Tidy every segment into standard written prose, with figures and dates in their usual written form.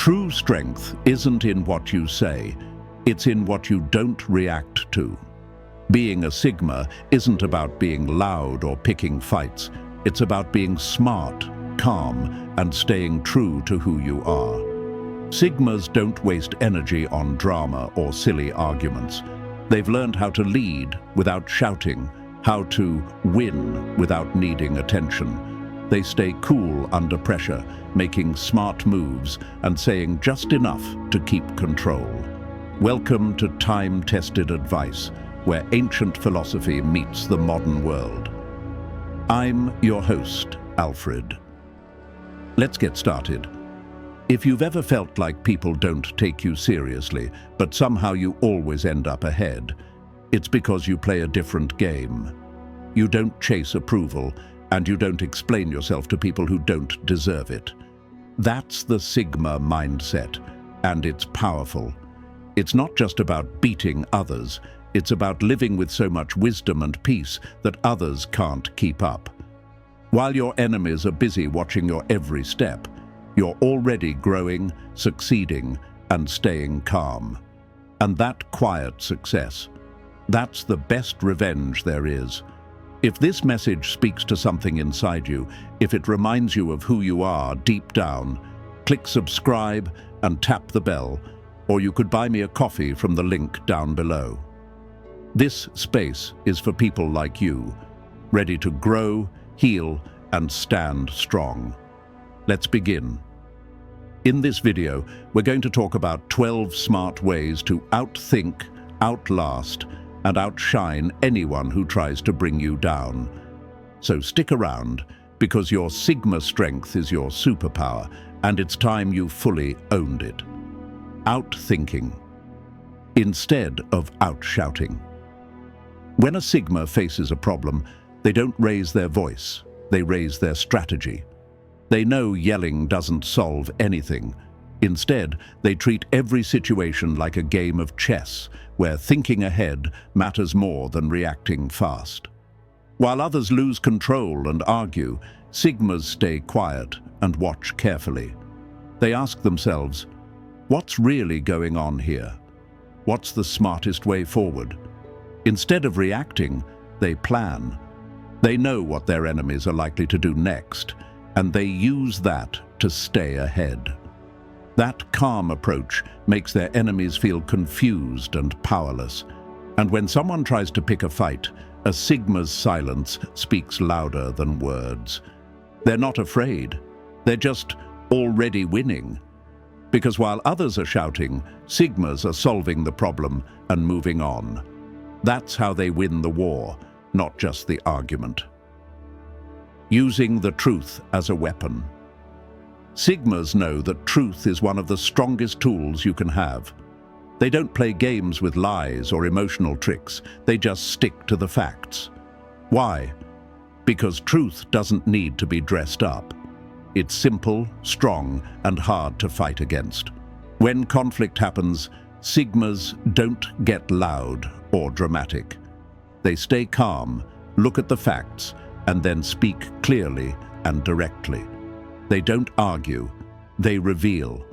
True strength isn't in what you say, it's in what you don't react to. Being a Sigma isn't about being loud or picking fights. It's about being smart, calm, and staying true to who you are. Sigmas don't waste energy on drama or silly arguments. They've learned how to lead without shouting, how to win without needing attention. They stay cool under pressure, making smart moves and saying just enough to keep control. Welcome to time-tested advice, where ancient philosophy meets the modern world. I'm your host, Alfred. Let's get started. If you've ever felt like people don't take you seriously, but somehow you always end up ahead, it's because you play a different game. You don't chase approval, and you don't explain yourself to people who don't deserve it. That's the Sigma mindset, and it's powerful. It's not just about beating others, it's about living with so much wisdom and peace that others can't keep up. While your enemies are busy watching your every step, you're already growing, succeeding, and staying calm. And that quiet success, that's the best revenge there is. If this message speaks to something inside you, if it reminds you of who you are deep down, click subscribe and tap the bell, or you could buy me a coffee from the link down below. This space is for people like you, ready to grow, heal, and stand strong. Let's begin. In this video, we're going to talk about 12 smart ways to outthink, outlast, and outshine anyone who tries to bring you down. So stick around, because your Sigma strength is your superpower, and it's time you fully owned it. Outthinking, instead of outshouting. When a Sigma faces a problem, they don't raise their voice, they raise their strategy. They know yelling doesn't solve anything. Instead, they treat every situation like a game of chess, where thinking ahead matters more than reacting fast. While others lose control and argue, Sigmas stay quiet and watch carefully. They ask themselves, what's really going on here? What's the smartest way forward? Instead of reacting, they plan. They know what their enemies are likely to do next, and they use that to stay ahead. That calm approach makes their enemies feel confused and powerless. And when someone tries to pick a fight, a Sigma's silence speaks louder than words. They're not afraid. They're just already winning. Because while others are shouting, Sigmas are solving the problem and moving on. That's how they win the war, not just the argument. Using the truth as a weapon. Sigmas know that truth is one of the strongest tools you can have. They don't play games with lies or emotional tricks, they just stick to the facts. Why? Because truth doesn't need to be dressed up. It's simple, strong, and hard to fight against. When conflict happens, Sigmas don't get loud or dramatic. They stay calm, look at the facts, and then speak clearly and directly. They don't argue, they reveal.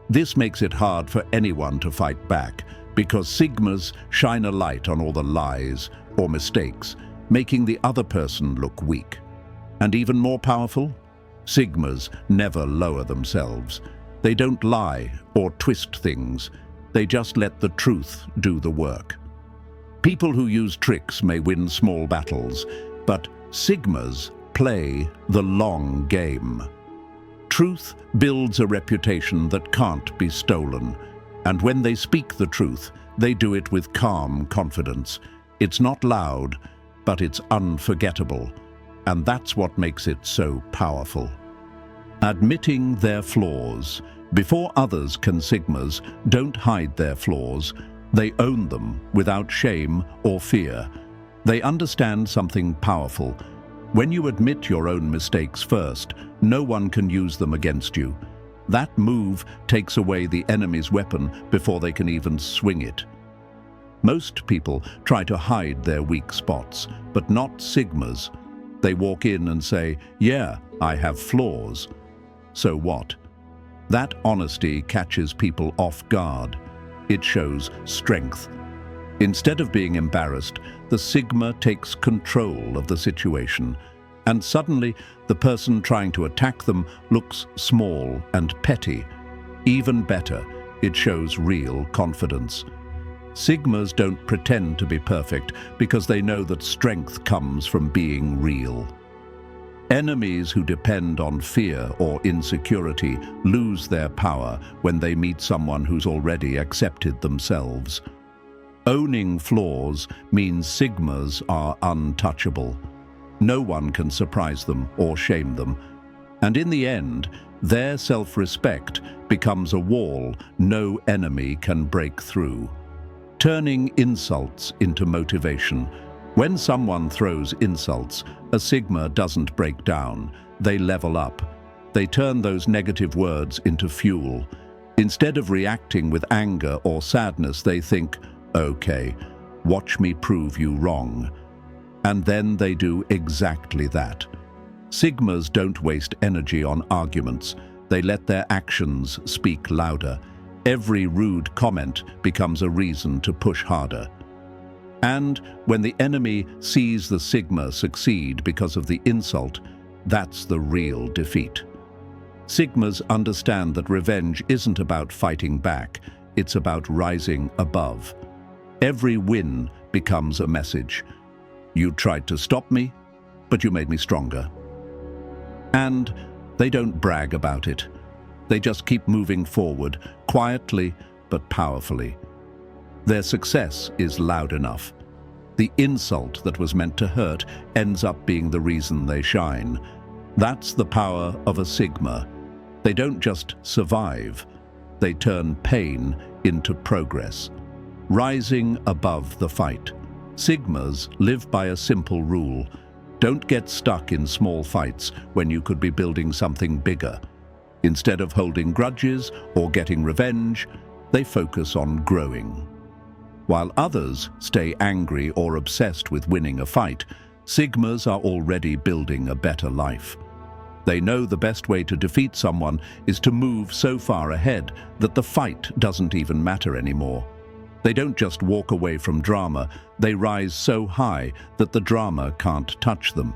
This makes it hard for anyone to fight back, because Sigmas shine a light on all the lies or mistakes, making the other person look weak. And even more powerful, Sigmas never lower themselves. They don't lie or twist things, they just let the truth do the work. People who use tricks may win small battles, but Sigmas play the long game. Truth builds a reputation that can't be stolen, and when they speak the truth, they do it with calm confidence. It's not loud, but it's unforgettable, and that's what makes it so powerful. Admitting their flaws. Before others can, Sigmas don't hide their flaws. They own them without shame or fear. They understand something powerful. When you admit your own mistakes first, no one can use them against you. That move takes away the enemy's weapon before they can even swing it. Most people try to hide their weak spots, but not Sigmas. They walk in and say, "Yeah, I have flaws." So what? That honesty catches people off guard. It shows strength. Instead of being embarrassed, the Sigma takes control of the situation, and suddenly the person trying to attack them looks small and petty. Even better, it shows real confidence. Sigmas don't pretend to be perfect because they know that strength comes from being real. Enemies who depend on fear or insecurity lose their power when they meet someone who's already accepted themselves. Owning flaws means Sigmas are untouchable. No one can surprise them or shame them. And in the end, their self-respect becomes a wall no enemy can break through. Turning insults into motivation. When someone throws insults, a Sigma doesn't break down. They level up. They turn those negative words into fuel. Instead of reacting with anger or sadness, they think, "Okay, watch me prove you wrong." And then they do exactly that. Sigmas don't waste energy on arguments. They let their actions speak louder. Every rude comment becomes a reason to push harder. And when the enemy sees the Sigma succeed because of the insult, that's the real defeat. Sigmas understand that revenge isn't about fighting back, it's about rising above. Every win becomes a message. You tried to stop me, but you made me stronger. And they don't brag about it. They just keep moving forward, quietly but powerfully. Their success is loud enough. The insult that was meant to hurt ends up being the reason they shine. That's the power of a Sigma. They don't just survive, they turn pain into progress. Rising above the fight. Sigmas live by a simple rule. Don't get stuck in small fights when you could be building something bigger. Instead of holding grudges or getting revenge, they focus on growing. While others stay angry or obsessed with winning a fight, Sigmas are already building a better life. They know the best way to defeat someone is to move so far ahead that the fight doesn't even matter anymore. They don't just walk away from drama, they rise so high that the drama can't touch them.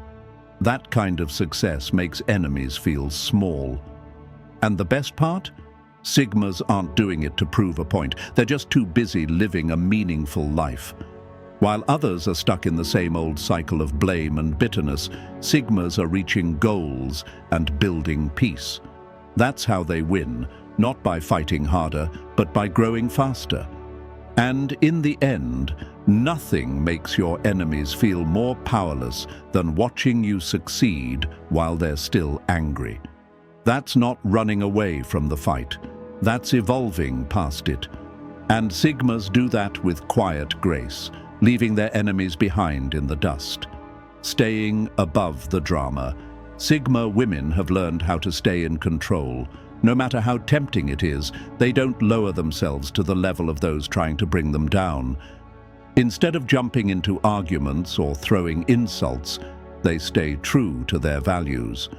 That kind of success makes enemies feel small. And the best part? Sigmas aren't doing it to prove a point. They're just too busy living a meaningful life. While others are stuck in the same old cycle of blame and bitterness, Sigmas are reaching goals and building peace. That's how they win, not by fighting harder, but by growing faster. And in the end, nothing makes your enemies feel more powerless than watching you succeed while they're still angry. That's not running away from the fight. That's evolving past it. And Sigmas do that with quiet grace, leaving their enemies behind in the dust. Staying above the drama, Sigma women have learned how to stay in control. No matter how tempting it is, they don't lower themselves to the level of those trying to bring them down. Instead of jumping into arguments or throwing insults, they stay true to their values.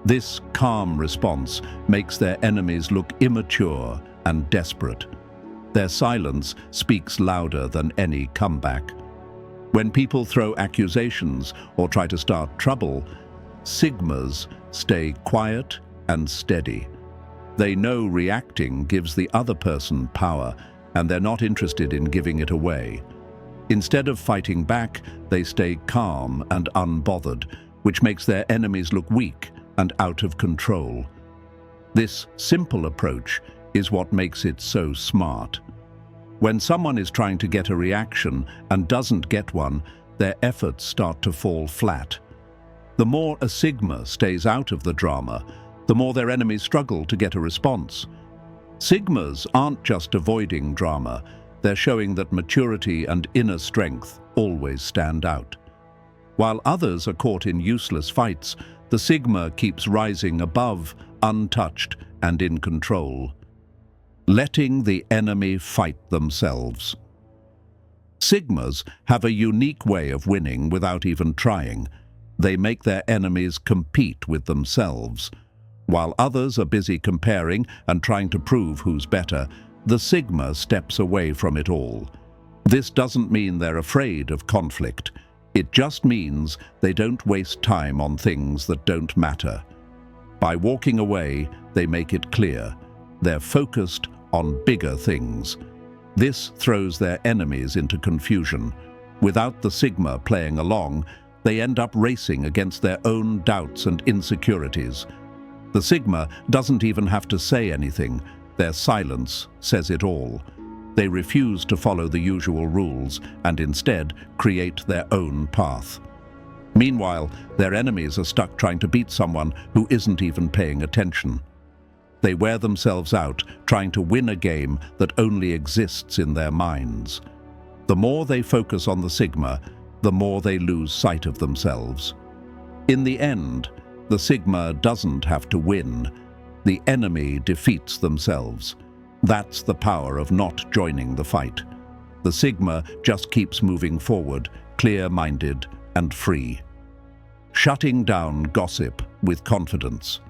This calm response makes their enemies look immature and desperate. Their silence speaks louder than any comeback. When people throw accusations or try to start trouble, Sigmas stay quiet and steady. They know reacting gives the other person power, and they're not interested in giving it away. Instead of fighting back, they stay calm and unbothered, which makes their enemies look weak and out of control. This simple approach is what makes it so smart. When someone is trying to get a reaction and doesn't get one, their efforts start to fall flat. The more a Sigma stays out of the drama, the more their enemies struggle to get a response. Sigmas aren't just avoiding drama, they're showing that maturity and inner strength always stand out. While others are caught in useless fights, the Sigma keeps rising above, untouched and in control. Letting the enemy fight themselves. Sigmas have a unique way of winning without even trying. They make their enemies compete with themselves. While others are busy comparing and trying to prove who's better, the Sigma steps away from it all. This doesn't mean they're afraid of conflict. It just means they don't waste time on things that don't matter. By walking away, they make it clear. They're focused on bigger things. This throws their enemies into confusion. Without the Sigma playing along, they end up racing against their own doubts and insecurities. The Sigma doesn't even have to say anything. Their silence says it all. They refuse to follow the usual rules and instead create their own path. Meanwhile, their enemies are stuck trying to beat someone who isn't even paying attention. They wear themselves out trying to win a game that only exists in their minds. The more they focus on the Sigma, the more they lose sight of themselves. In the end, the Sigma doesn't have to win. The enemy defeats themselves. That's the power of not joining the fight. The Sigma just keeps moving forward, clear-minded and free. Shutting down gossip with confidence.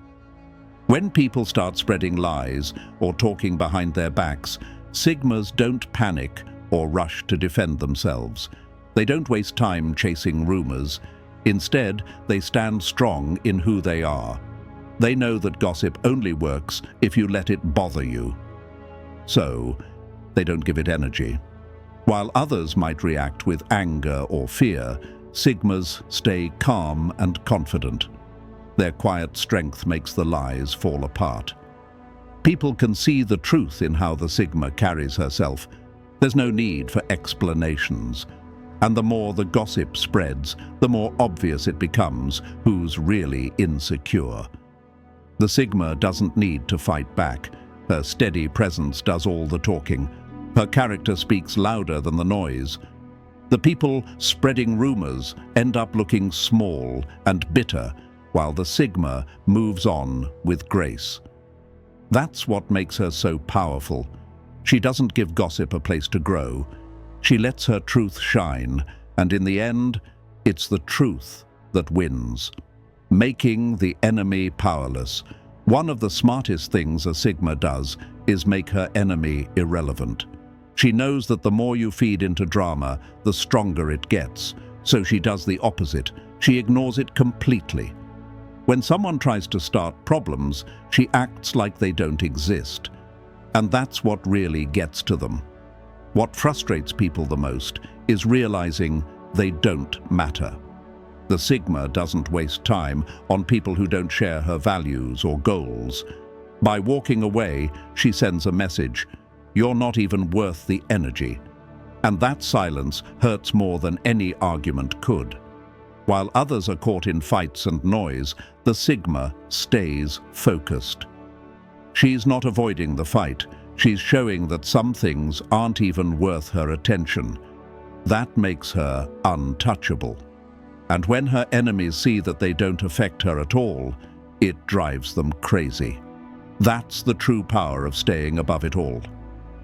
When people start spreading lies or talking behind their backs, Sigmas don't panic or rush to defend themselves. They don't waste time chasing rumors. Instead, they stand strong in who they are. They know that gossip only works if you let it bother you. So, they don't give it energy. While others might react with anger or fear, Sigmas stay calm and confident. Their quiet strength makes the lies fall apart. People can see the truth in how the Sigma carries herself. There's no need for explanations. And the more the gossip spreads, the more obvious it becomes who's really insecure. The Sigma doesn't need to fight back. Her steady presence does all the talking. Her character speaks louder than the noise. The people spreading rumors end up looking small and bitter, while the Sigma moves on with grace. That's what makes her so powerful. She doesn't give gossip a place to grow. She lets her truth shine, and in the end, it's the truth that wins. Making the enemy powerless. One of the smartest things a Sigma does is make her enemy irrelevant. She knows that the more you feed into drama, the stronger it gets. So she does the opposite. She ignores it completely. When someone tries to start problems, she acts like they don't exist. And that's what really gets to them. What frustrates people the most is realizing they don't matter. The Sigma doesn't waste time on people who don't share her values or goals. By walking away, she sends a message: you're not even worth the energy. And that silence hurts more than any argument could. While others are caught in fights and noise, the Sigma stays focused. She's not avoiding the fight. She's showing that some things aren't even worth her attention. That makes her untouchable. And when her enemies see that they don't affect her at all, it drives them crazy. That's the true power of staying above it all.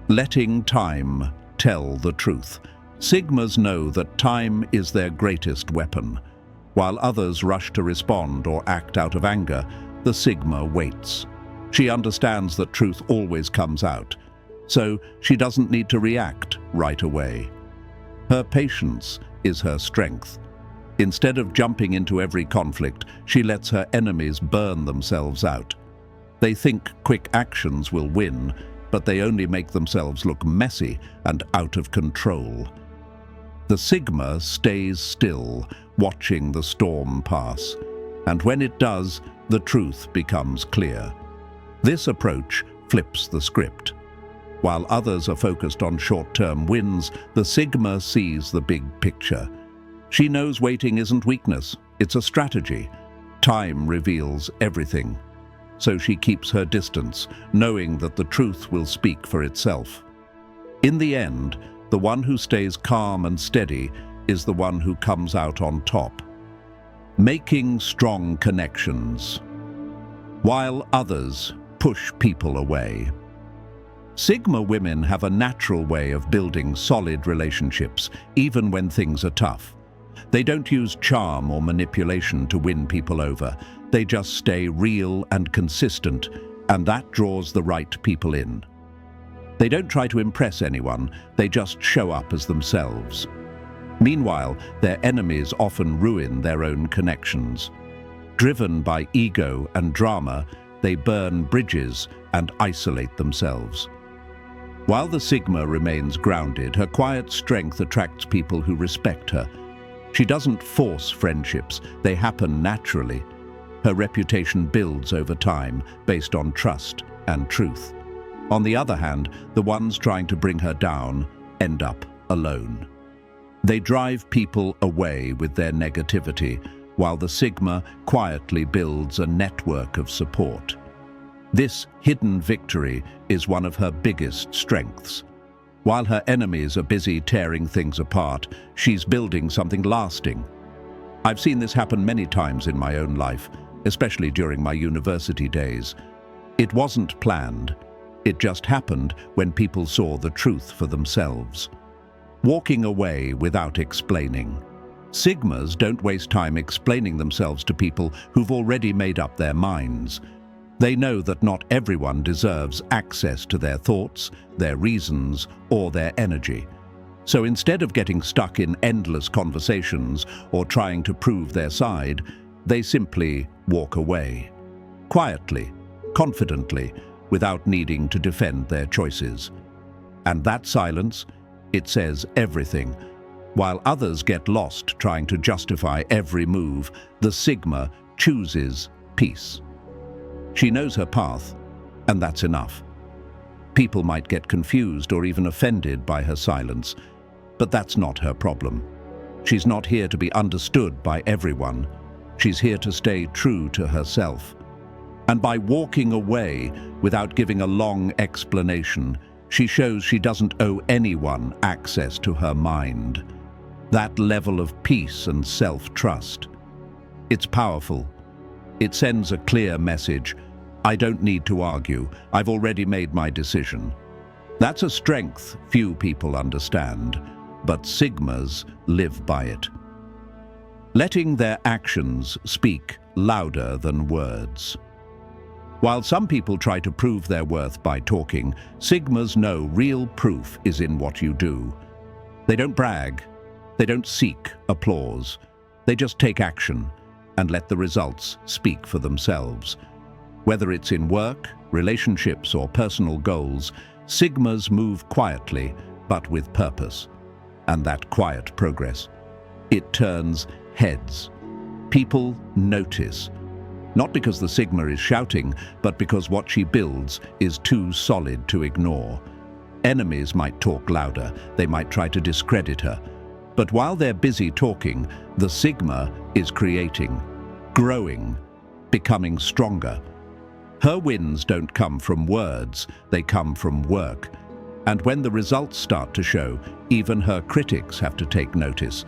Letting time tell the truth. Sigmas know that time is their greatest weapon. While others rush to respond or act out of anger, the Sigma waits. She understands that truth always comes out, so she doesn't need to react right away. Her patience is her strength. Instead of jumping into every conflict, she lets her enemies burn themselves out. They think quick actions will win, but they only make themselves look messy and out of control. The Sigma stays still, watching the storm pass, and when it does, the truth becomes clear. This approach flips the script. While others are focused on short-term wins, the Sigma sees the big picture. She knows waiting isn't weakness, it's a strategy. Time reveals everything. So she keeps her distance, knowing that the truth will speak for itself. In the end, the one who stays calm and steady is the one who comes out on top. Making strong connections, while others push people away. Sigma women have a natural way of building solid relationships, even when things are tough. They don't use charm or manipulation to win people over. They just stay real and consistent, and that draws the right people in. They don't try to impress anyone, they just show up as themselves. Meanwhile, their enemies often ruin their own connections. Driven by ego and drama, they burn bridges and isolate themselves. While the Sigma remains grounded, her quiet strength attracts people who respect her. She doesn't force friendships, they happen naturally. Her reputation builds over time, based on trust and truth. On the other hand, the ones trying to bring her down end up alone. They drive people away with their negativity, while the Sigma quietly builds a network of support. This hidden victory is one of her biggest strengths. While her enemies are busy tearing things apart, she's building something lasting. I've seen this happen many times in my own life, especially during my university days. It wasn't planned. It just happened when people saw the truth for themselves. Walking away without explaining. Sigmas don't waste time explaining themselves to people who've already made up their minds. They know that not everyone deserves access to their thoughts, their reasons, or their energy. So instead of getting stuck in endless conversations or trying to prove their side, they simply walk away. Quietly, confidently, without needing to defend their choices. And that silence, it says everything. While others get lost trying to justify every move, the Sigma chooses peace. She knows her path, and that's enough. People might get confused or even offended by her silence, but that's not her problem. She's not here to be understood by everyone. She's here to stay true to herself. And by walking away without giving a long explanation, she shows she doesn't owe anyone access to her mind. That level of peace and self-trust. It's powerful. It sends a clear message. I don't need to argue. I've already made my decision. That's a strength few people understand, but Sigmas live by it. Letting their actions speak louder than words. While some people try to prove their worth by talking, Sigmas know real proof is in what you do. They don't brag. They don't seek applause. They just take action and let the results speak for themselves. Whether it's in work, relationships, or personal goals, Sigmas move quietly, but with purpose. And that quiet progress, it turns heads. People notice. Not because the Sigma is shouting, but because what she builds is too solid to ignore. Enemies might talk louder, they might try to discredit her. But while they're busy talking, the Sigma is creating, growing, becoming stronger. Her wins don't come from words, they come from work. And when the results start to show, even her critics have to take notice.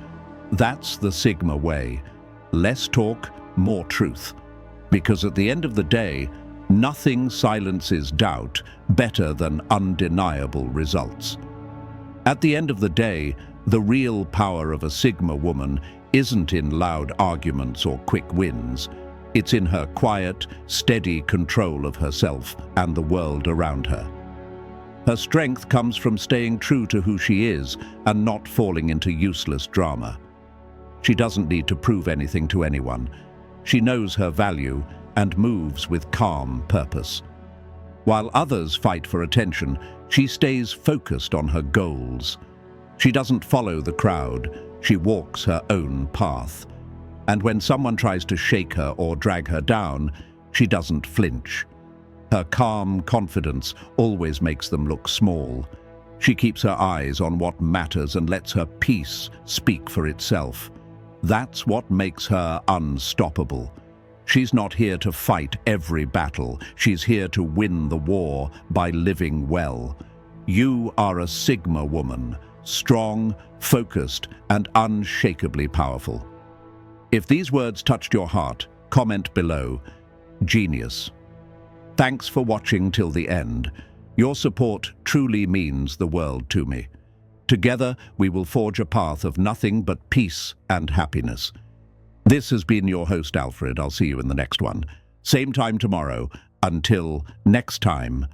That's the Sigma way. Less talk, more truth. Because at the end of the day, nothing silences doubt better than undeniable results. At the end of the day, the real power of a Sigma woman isn't in loud arguments or quick wins. It's in her quiet, steady control of herself and the world around her. Her strength comes from staying true to who she is and not falling into useless drama. She doesn't need to prove anything to anyone. She knows her value and moves with calm purpose. While others fight for attention, she stays focused on her goals. She doesn't follow the crowd, she walks her own path. And when someone tries to shake her or drag her down, she doesn't flinch. Her calm confidence always makes them look small. She keeps her eyes on what matters and lets her peace speak for itself. That's what makes her unstoppable. She's not here to fight every battle. She's here to win the war by living well. You are a Sigma woman, strong, focused, and unshakably powerful. If these words touched your heart, comment below. Genius. Thanks for watching till the end. Your support truly means the world to me. Together, we will forge a path of nothing but peace and happiness. This has been your host, Alfred. I'll see you in the next one. Same time tomorrow. Until next time,